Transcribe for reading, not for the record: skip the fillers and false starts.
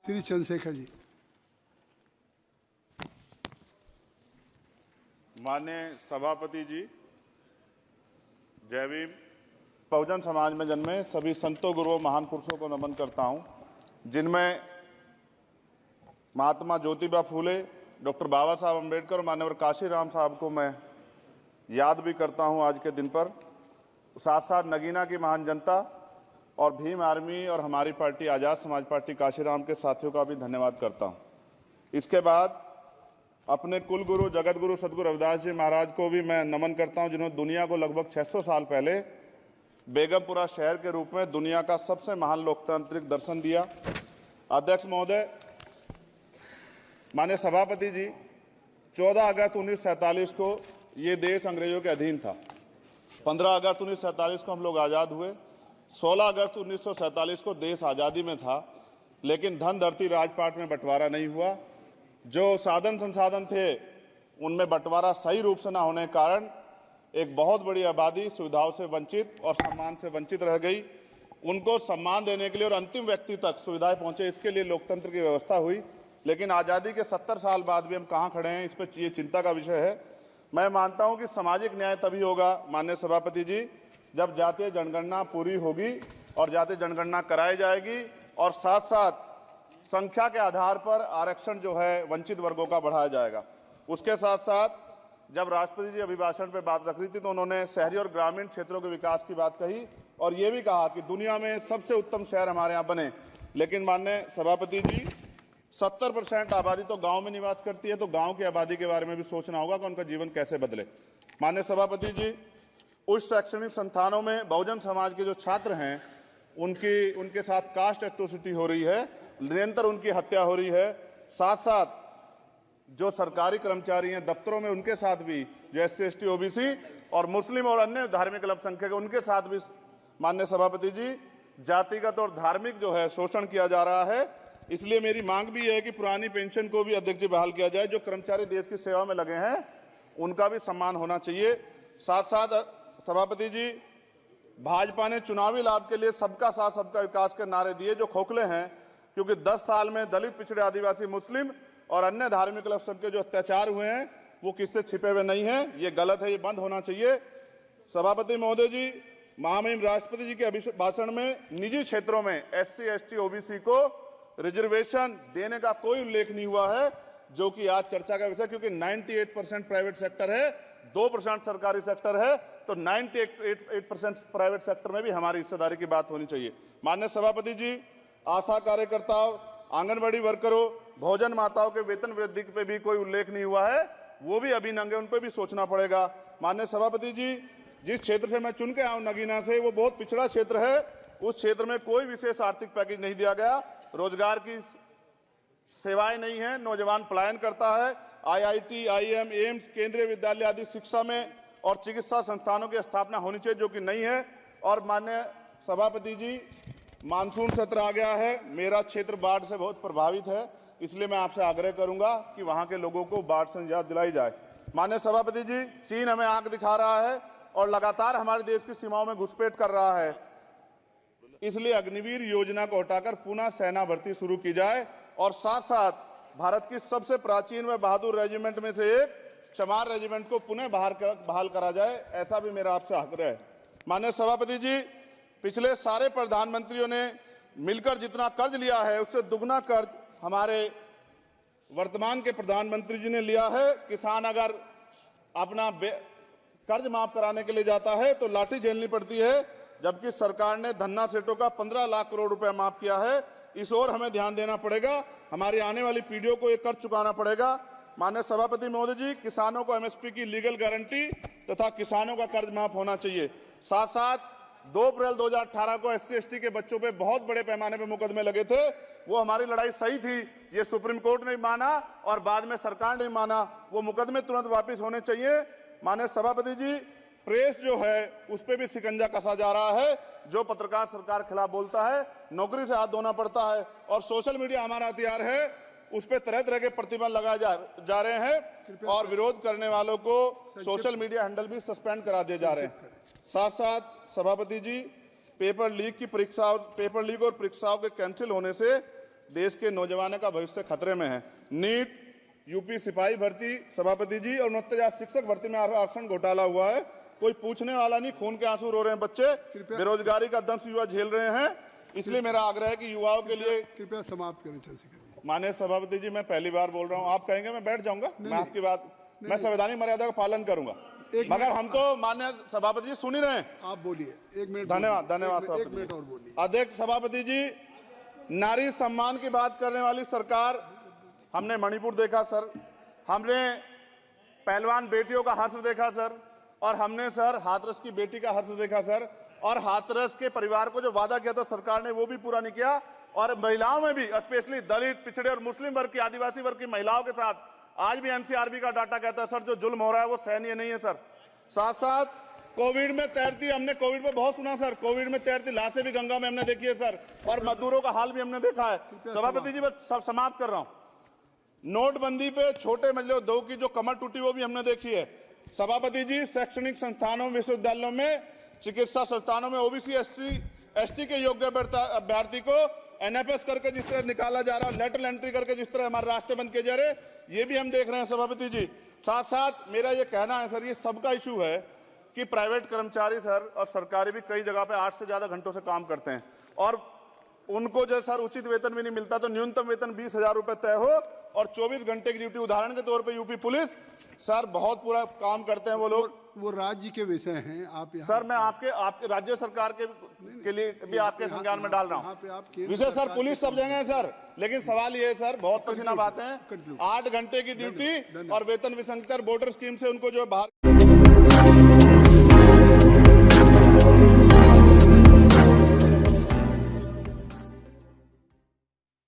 श्री चंद्रशेखर जी। माननीय सभापति जी, जय भीम। बहुजन समाज में जन्मे सभी संतों, गुरुओं, महान पुरुषों को नमन करता हूं, जिनमें महात्मा ज्योतिबा फूले, डॉक्टर बाबा साहब अम्बेडकर और मान्यवर काशीराम साहब को मैं याद भी करता हूं आज के दिन पर। साथ साथ नगीना की महान जनता और भीम आर्मी और हमारी पार्टी आज़ाद समाज पार्टी काशीराम के साथियों का भी धन्यवाद करता हूं। इसके बाद अपने कुल गुरु जगत गुरु सदगुरु रविदास जी महाराज को भी मैं नमन करता हूं, जिन्होंने दुनिया को लगभग 600 साल पहले बेगमपुरा शहर के रूप में दुनिया का सबसे महान लोकतांत्रिक दर्शन दिया। अध्यक्ष महोदय, माननीय सभापति जी, 14 अगस्त 1947 को ये देश अंग्रेजों के अधीन था। 15 अगस्त 1947 को हम लोग आज़ाद हुए। 16 अगस्त 1947 को देश आज़ादी में था, लेकिन धन धरती राजपाट में बंटवारा नहीं हुआ। जो साधन संसाधन थे उनमें बंटवारा सही रूप से न होने के कारण एक बहुत बड़ी आबादी सुविधाओं से वंचित और सम्मान से वंचित रह गई। उनको सम्मान देने के लिए और अंतिम व्यक्ति तक सुविधाएं पहुंचे, इसके लिए लोकतंत्र की व्यवस्था हुई। लेकिन आज़ादी के 70 साल बाद भी हम कहाँ खड़े हैं, इस पर ये चिंता का विषय है। मैं मानता हूं कि सामाजिक न्याय तभी होगा माननीय सभापति जी, जब जातीय जनगणना पूरी होगी और जातीय जनगणना कराई जाएगी और साथ साथ संख्या के आधार पर आरक्षण जो है वंचित वर्गों का बढ़ाया जाएगा। उसके साथ साथ जब राष्ट्रपति जी अभिभाषण पर बात रख रही थी तो उन्होंने शहरी और ग्रामीण क्षेत्रों के विकास की बात कही और ये भी कहा कि दुनिया में सबसे उत्तम शहर हमारे यहाँ बने। लेकिन माननीय सभापति जी, 70% आबादी तो गांव में निवास करती है, तो गांव की आबादी के बारे में भी सोचना होगा कि उनका जीवन कैसे बदले। माननीय सभापति जी, उच्च शैक्षणिक संस्थानों में बहुजन समाज के जो छात्र हैं उनके साथ कास्ट एट्रोसिटी हो रही है, निरंतर उनकी हत्या हो रही है। साथ साथ जो सरकारी कर्मचारी हैं दफ्तरों में, उनके साथ भी जो SC ST OBC और मुस्लिम और अन्य धार्मिक अल्पसंख्यक उनके साथ भी माननीय सभापति जी जातिगत और धार्मिक जो है शोषण किया जा रहा है। इसलिए मेरी मांग भी है कि पुरानी पेंशन को भी अध्यक्ष जी बहाल किया जाए। जो कर्मचारी देश की सेवा में लगे हैं उनका भी सम्मान होना चाहिए। साथ साथ सभापति जी, भाजपा ने चुनावी लाभ के लिए सबका साथ सबका विकास के नारे दिए जो खोखले हैं, क्योंकि 10 साल में दलित, पिछड़े, आदिवासी, मुस्लिम और अन्य धार्मिक अल्पसंख्यक जो अत्याचार हुए हैं वो किससे छिपे हुए नहीं हैं। ये गलत है, ये बंद होना चाहिए। सभापति महोदय जी, महामहिम राष्ट्रपति जी के अभिभाषण में निजी क्षेत्रों में SC ST OBC को रिजर्वेशन देने का कोई उल्लेख नहीं हुआ है, जो कि आज चर्चा का विषय, क्योंकि 98% प्राइवेट सेक्टर है, 2% सरकारी सेक्टर है, तो 98% प्राइवेट सेक्टर में भी हमारी हिस्सेदारी की बात होनी चाहिए। माननीय सभापति जी, आशा कार्यकर्ताओं, आंगनबाड़ी वर्करों, भोजन माताओं के वेतन वृद्धि पे भी कोई उल्लेख नहीं हुआ है, वो भी अभी नंगे, उन पर भी सोचना पड़ेगा। माननीय सभापति जी, जिस क्षेत्र से मैं चुन के आऊं नगीना से, वो बहुत पिछड़ा क्षेत्र है। उस क्षेत्र में कोई विशेष आर्थिक पैकेज नहीं दिया गया, रोजगार की सेवाएं नहीं है, नौजवान पलायन करता है। IIT, IIM, एम्स, केंद्रीय विद्यालय आदि शिक्षा में और चिकित्सा संस्थानों की स्थापना होनी चाहिए, जो कि नहीं है। और माननीय सभापति जी, मानसून सत्र आ गया है, मेरा क्षेत्र बाढ़ से बहुत प्रभावित है, इसलिए मैं आपसे आग्रह करूंगा कि वहां के लोगों को बाढ़ से निजात दिलाई जाए। माननीय सभापति जी, चीन हमें आंख दिखा रहा है और लगातार हमारे देश की सीमाओं में घुसपैठ कर रहा है, इसलिए अग्निवीर योजना को हटाकर पुनः सेना भर्ती शुरू की जाए और साथ साथ भारत की सबसे प्राचीन व बहादुर रेजिमेंट में से एक चमार रेजिमेंट को पुनः बहाल करा जाए, ऐसा भी मेरा आपसे आग्रह है। माननीय सभापति जी, पिछले सारे प्रधानमंत्रियों ने मिलकर जितना कर्ज लिया है उससे दुगना कर्ज हमारे वर्तमान के प्रधानमंत्री जी ने लिया है। किसान अगर अपना कर्ज माफ कराने के लिए जाता है तो लाठी झेलनी पड़ती है, जबकि सरकार ने धन्ना सेठों का 15 लाख करोड़ रुपया माफ किया है। इस ओर हमें ध्यान देना पड़ेगा, हमारी आने वाली पीढ़ियों को ये कर्ज चुकाना पड़ेगा। माननीय सभापति महोदय जी, किसानों को MSP की लीगल गारंटी तथा किसानों का कर्ज माफ होना चाहिए। साथ साथ 2 अप्रैल 2018 को SC ST के बच्चों पे बहुत बड़े पैमाने पे मुकदमे लगे थे, वो हमारी लड़ाई सही थी, ये सुप्रीम कोर्ट ने माना और बाद में सरकार ने माना, वो मुकदमे तुरंत वापस होने चाहिए। माननीय सभापति जी, प्रेस जो है उस पर भी शिकंजा कसा जा रहा है। जो पत्रकार सरकार खिलाफ बोलता है नौकरी से हाथ धोना पड़ता है और सोशल मीडिया हमारा हथियार है, उस पर तरह तरह के प्रतिबंध लगाए जा रहे हैं और विरोध करने वालों को सोशल मीडिया हैंडल भी सस्पेंड करा दिए जा रहे हैं। साथ साथ सभापति जी, पेपर लीक और परीक्षाओं के कैंसिल होने से देश के नौजवानों का भविष्य खतरे में है। नीट, यूपी सिपाही भर्ती सभापति जी और 69,000 शिक्षक भर्ती में आरक्षण घोटाला हुआ है, कोई पूछने वाला नहीं, खून के आंसू रो रहे हैं बच्चे, बेरोजगारी का दंश युवा झेल रहे हैं। इसलिए मेरा आग्रह है कि युवाओं के लिए कृपया समाप्त करें चंद्रशेखर जी। माननीय सभापति जी, मैं पहली बार बोल रहा हूं, आप कहेंगे मैं बैठ जाऊंगा, मैं आपकी बात, मैं संवैधानिक मर्यादा का पालन करूंगा, मगर हम तो माननीय सभापति जी सुन ही रहे हैं। आप बोलिए, 1 मिनट। धन्यवाद, धन्यवाद। 1 मिनट और बोलिए। अध्यक्ष सभापति जी, नारी सम्मान की बात करने वाली सरकार, हमने मणिपुर देखा सर, हमने पहलवान बेटियों का हर्ष देखा सर, और हमने सर हाथरस की बेटी का हर्ष देखा सर, और हाथरस के परिवार को जो वादा किया था सरकार ने वो भी पूरा नहीं किया। और महिलाओं में भी, स्पेशली दलित, पिछड़े और मुस्लिम वर्ग की, आदिवासी वर्ग की महिलाओं के साथ आज भी एनसीआरबी का डाटा कहता है सर जो जुल्म हो रहा है वो सहनीय नहीं है सर। साथ साथ कोविड में तैरती, हमने कोविड में बहुत सुना सर, कोविड में तैरती लाशें भी गंगा में हमने देखी है सर, और मजदूरों का हाल भी हमने देखा है। सभापति जी, बस सब समाप्त कर रहा हूं। नोटबंदी पे छोटे मजले उद्योग की जो कमर टूटी वो भी हमने देखी है। सभापति जी, शैक्षणिक संस्थानों, विश्वविद्यालयों में, चिकित्सा संस्थानों में ओबीसी एसटी के योग्य अभ्यर्थी को एनएफएस करके जिस तरह निकाला जा रहा है, लेटरल एंट्री करके जिस तरह हमारे रास्ते बंद किए जा रहे, ये भी हम देख रहे हैं सभापति जी। साथ साथ मेरा ये कहना है सर, ये सबका इशू है कि प्राइवेट कर्मचारी सर और सरकारी भी कई जगह पे 8 से ज्यादा घंटों से काम करते हैं, और उनको जो सर उचित वेतन भी नहीं मिलता, तो न्यूनतम वेतन 20,000 रुपए तय हो और 24 घंटे की ड्यूटी। उदाहरण के तौर पे यूपी पुलिस सर बहुत पूरा काम करते हैं वो लोग। वो राज्य के विषय हैं, आप यहाँ सर मैं आपके राज्य सरकार के लिए भी आपके संज्ञान में डाल रहा हूँ विषय सर। पुलिस सब जगह है सर, लेकिन सवाल ये है सर, बहुत पसीना बहाते हैं, 8 घंटे की ड्यूटी और वेतन विसंगति, बॉर्डर स्कीम से उनको जो बाहर